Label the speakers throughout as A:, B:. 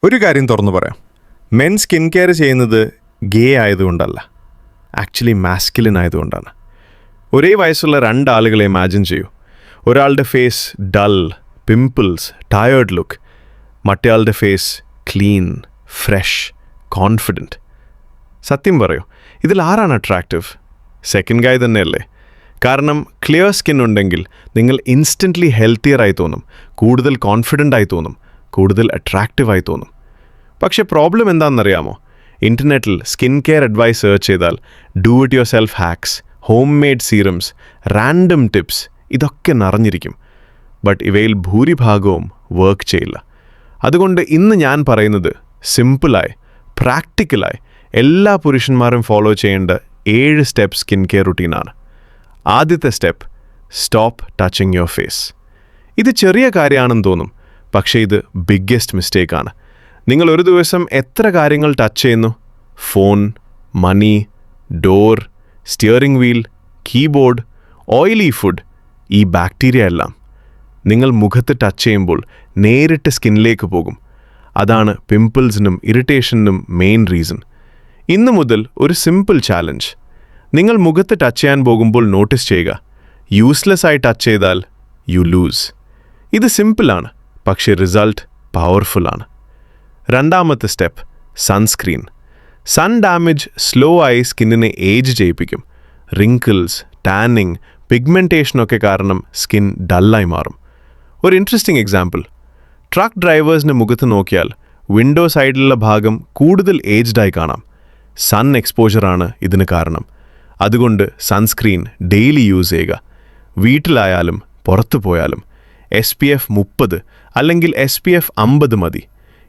A: ഒരു കാര്യം തുറന്നു പറയാം, മെൻ സ്കിൻ കെയർ ചെയ്യുന്നത് ഗേ ആയതുകൊണ്ടല്ല, ആക്ച്വലി മാസ്കുലിൻ ആയതുകൊണ്ടാണ്. ഒരേ വയസ്സുള്ള രണ്ടാളുകളെ ഇമാജിൻ ചെയ്യൂ. ഒരാളുടെ face dull, pimples, tired look. മറ്റേയാളുടെ ഫേസ് ക്ലീൻ, ഫ്രഷ്, കോൺഫിഡൻറ്റ്. സത്യം പറയൂ, ഇതിൽ ആരാണ് അട്രാക്റ്റീവ്? സെക്കൻഡ് ഗായ് തന്നെയല്ലേ? കാരണം ക്ലിയർ സ്കിൻ ഉണ്ടെങ്കിൽ നിങ്ങൾ ഇൻസ്റ്റൻ്റ്ലി ഹെൽത്തിയറായി തോന്നും, കൂടുതൽ കോൺഫിഡൻ്റ് ആയി തോന്നും, കൂടുതൽ അട്രാക്റ്റീവായി തോന്നും. പക്ഷേ പ്രോബ്ലം എന്താണെന്നറിയാമോ? ഇൻ്റർനെറ്റിൽ സ്കിൻ കെയർ അഡ്വൈസ് സെർച്ച് ചെയ്താൽ do it yourself hacks, homemade serums, random tips ഇതൊക്കെ നിറഞ്ഞിരിക്കും. ബട്ട് ഇവയിൽ ഭൂരിഭാഗവും വർക്ക് ചെയ്യില്ല. അതുകൊണ്ട് ഇന്ന് ഞാൻ പറയുന്നത് സിമ്പിളായി, പ്രാക്ടിക്കലായി എല്ലാ പുരുഷന്മാരും ഫോളോ ചെയ്യേണ്ട 7 സ്റ്റെപ്പ് സ്കിൻ കെയർ റുട്ടീനാണ്. ആദ്യത്തെ step, stop touching your face. ഇത് ചെറിയ കാര്യമാണെന്ന് തോന്നും, പക്ഷേ ഇത് ബിഗ്ഗസ്റ്റ് മിസ്റ്റേക്കാണ്. നിങ്ങൾ ഒരു ദിവസം എത്ര കാര്യങ്ങൾ ടച്ച് ചെയ്യുന്നു? Phone, money, door, steering wheel, keyboard, oily food, ഈ ബാക്ടീരിയ എല്ലാം നിങ്ങൾ മുഖത്ത് ടച്ച് ചെയ്യുമ്പോൾ നേരിട്ട് സ്കിന്നിലേക്ക് പോകും. അതാണ് പിമ്പിൾസിനും ഇറിറ്റേഷനും മെയിൻ റീസൺ. ഇന്നു മുതൽ ഒരു സിമ്പിൾ ചാലഞ്ച്. നിങ്ങൾ മുഖത്ത് ടച്ച് ചെയ്യാൻ പോകുമ്പോൾ നോട്ടീസ് ചെയ്യുക. യൂസ്ലെസ് ആയി ടച്ച് ചെയ്താൽ യു ലൂസ്. ഇത് സിമ്പിളാണ്, പക്ഷേ റിസൾട്ട് പവർഫുള്ളാണ്. രണ്ടാമത്തെ step, sunscreen. Sun damage slow ആയി സ്കിന്നിനെ ഏജ് ചെയ്യിപ്പിക്കും. റിങ്കിൾസ്, ടാനിങ്, പിഗ്മെൻറ്റേഷനൊക്കെ കാരണം സ്കിൻ ഡല്ലായി മാറും. ഒരു ഇൻട്രസ്റ്റിംഗ് എക്സാമ്പിൾ, ട്രക്ക് ഡ്രൈവേഴ്സിൻ്റെ മുഖത്ത് നോക്കിയാൽ വിൻഡോ സൈഡിലുള്ള ഭാഗം കൂടുതൽ ഏജ്ഡായി കാണാം. സൺ എക്സ്പോഷറാണ് ഇതിന് കാരണം. അതുകൊണ്ട് സൺസ്ക്രീൻ ഡെയിലി യൂസ് ചെയ്യുക. വീട്ടിലായാലും പുറത്തു പോയാലും SPF 30 അല്ലെങ്കിൽ SPF 50 മതി.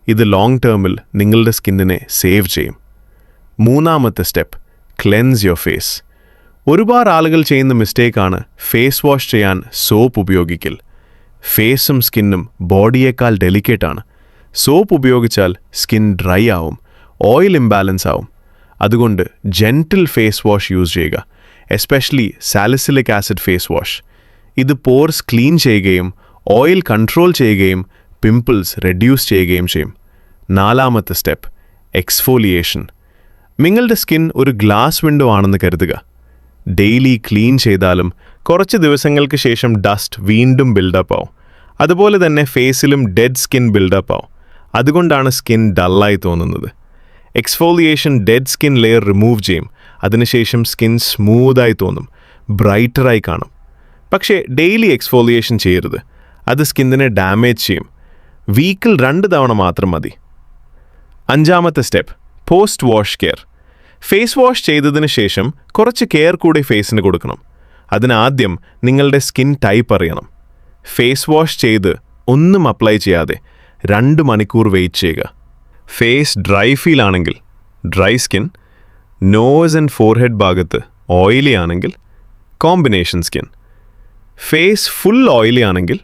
A: ഇത് ലോങ് ടേമിൽ നിങ്ങളുടെ സ്കിന്നിനെ സേവ് ചെയ്യും. മൂന്നാമത്തെ സ്റ്റെപ്പ്, ക്ലെൻസ് യുവർ ഫേസ്. ഒരുപാട് ആളുകൾ ചെയ്യുന്ന മിസ്റ്റേക്കാണ് ഫേസ് വാഷ് ചെയ്യാൻ സോപ്പ് ഉപയോഗിക്കൽ. ഫേസും സ്കിന്നും ബോഡിയേക്കാൾ ഡെലിക്കേറ്റാണ്. സോപ്പ് ഉപയോഗിച്ചാൽ സ്കിൻ ഡ്രൈ ആവും, ഓയിൽ ഇംബാലൻസ് ആവും. അതുകൊണ്ട് ജെൻറ്റിൽ ഫേസ് വാഷ് യൂസ് ചെയ്യുക, especially salicylic acid face wash. ഇത് പോർസ് ക്ലീൻ ചെയ്യുകയും ഓയിൽ കൺട്രോൾ ചെയ്യുകയും പിമ്പിൾസ് റെഡ്യൂസ് ചെയ്യുകയും ചെയ്യും. നാലാമത്തെ സ്റ്റെപ്പ്, എക്സ്ഫോലിയേഷൻ. നിങ്ങളുടെ സ്കിൻ ഒരു ഗ്ലാസ് വിൻഡോ ആണെന്ന് കരുതുക. ഡെയിലി ക്ലീൻ ചെയ്താലും കുറച്ച് ദിവസങ്ങൾക്ക് ശേഷം ഡസ്റ്റ് വീണ്ടും ബിൽഡപ്പ് ആവും. അതുപോലെ തന്നെ ഫേസിലും ഡെഡ് സ്കിൻ ബിൽഡപ്പ് ആവും. അതുകൊണ്ടാണ് സ്കിൻ ഡള്ളായി തോന്നുന്നത്. Exfoliation dead skin layer remove ചെയ്യും. അതിനുശേഷം സ്കിൻ സ്മൂത്തായി തോന്നും, ബ്രൈറ്ററായി കാണും. പക്ഷേ ഡെയിലി എക്സ്ഫോലിയേഷൻ ചെയ്യരുത്, അത് സ്കിന്നിനെ ഡാമേജ് ചെയ്യും. വീക്കിൽ 2 തവണ മാത്രം മതി. അഞ്ചാമത്തെ step, post wash care. Face wash ചെയ്തതിന് ശേഷം കുറച്ച് കെയർ കൂടി ഫേസിന് കൊടുക്കണം. അതിനാദ്യം നിങ്ങളുടെ സ്കിൻ ടൈപ്പ് അറിയണം. ഫേസ് വാഷ് ചെയ്ത് ഒന്നും അപ്ലൈ ചെയ്യാതെ 2 മണിക്കൂർ വെയിറ്റ് ചെയ്യുക. ഫേസ് ഡ്രൈ ഫീൽ ആണെങ്കിൽ dry skin, nose and forehead ഭാഗത്ത് ഓയിലി ആണെങ്കിൽ combination skin, face full oily ആണെങ്കിൽ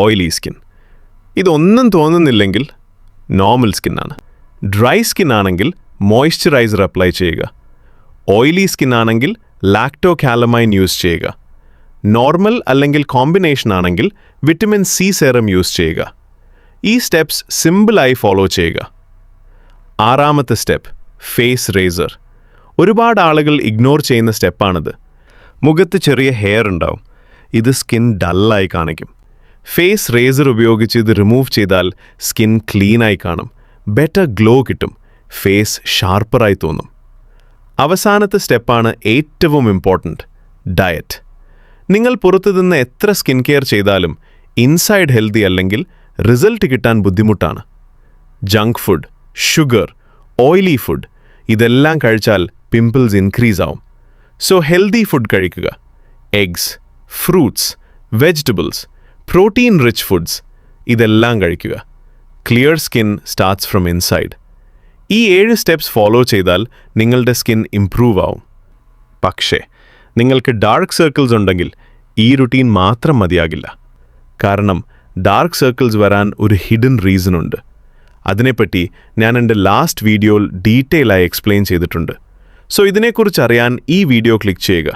A: ഓയിലി സ്കിൻ. ഇതൊന്നും തോന്നുന്നില്ലെങ്കിൽ നോർമൽ സ്കിന്നാണ്. ഡ്രൈ സ്കിൻ ആണെങ്കിൽ മോയ്സ്ചറൈസർ അപ്ലൈ ചെയ്യുക. ഓയിലി സ്കിൻ ആണെങ്കിൽ ലാക്ടോ കാലമൈൻ യൂസ് ചെയ്യുക. നോർമൽ അല്ലെങ്കിൽ കോമ്പിനേഷൻ ആണെങ്കിൽ വിറ്റമിൻ C സെറം യൂസ് ചെയ്യുക. ഈ സ്റ്റെപ്സ് സിമ്പിളായി ഫോളോ ചെയ്യുക. ആറാമത്തെ സ്റ്റെപ്പ്, ഫേസ് റേസർ. ഒരുപാട് ആളുകൾ ഇഗ്നോർ ചെയ്യുന്ന സ്റ്റെപ്പാണിത്. മുഖത്ത് ചെറിയ ഹെയർ ഉണ്ടാവും, ഇത് സ്കിൻ ഡല്ലായി കാണിക്കും. ഫേസ് റേസർ ഉപയോഗിച്ച് ഇത് റിമൂവ് ചെയ്താൽ സ്കിൻ ക്ലീനായി കാണും, ബെറ്റർ ഗ്ലോ കിട്ടും, ഫേസ് ഷാർപ്പറായി തോന്നും. അവസാനത്തെ സ്റ്റെപ്പാണ് ഏറ്റവും ഇമ്പോർട്ടൻറ്റ്, ഡയറ്റ്. നിങ്ങൾ പുറത്തുനിന്ന് എത്ര സ്കിൻ കെയർ ചെയ്താലും ഇൻസൈഡ് ഹെൽത്തി അല്ലെങ്കിൽ റിസൾട്ട് കിട്ടാൻ ബുദ്ധിമുട്ടാണ്. Junk food, sugar, oily food ഇതെല്ലാം കഴിച്ചാൽ പിമ്പിൾസ് ഇൻക്രീസ് ആവും. സോ ഹെൽത്തി ഫുഡ് കഴിക്കുക. Eggs, fruits, vegetables, protein rich foods ഇതെല്ലാം കഴിക്കുക. Clear skin starts from inside. ഈ 7 സ്റ്റെപ്സ് ഫോളോ ചെയ്താൽ നിങ്ങളുടെ സ്കിൻ ഇംപ്രൂവ് ആവും. പക്ഷേ നിങ്ങൾക്ക് ഡാർക്ക് സർക്കിൾസ് ഉണ്ടെങ്കിൽ ഈ റുട്ടീൻ മാത്രം മതിയാകില്ല. കാരണം ഡാർക്ക് സർക്കിൾസ് വരാൻ ഒരു ഹിഡൻ റീസൺ ഉണ്ട്. അതിനെപ്പറ്റി ഞാൻ എൻ്റെ ലാസ്റ്റ് വീഡിയോയിൽ ഡീറ്റെയിൽ ആയി എക്സ്പ്ലെയിൻ ചെയ്തിട്ടുണ്ട്. സോ ഇതിനെക്കുറിച്ച് അറിയാൻ ഈ വീഡിയോ ക്ലിക്ക് ചെയ്യുക.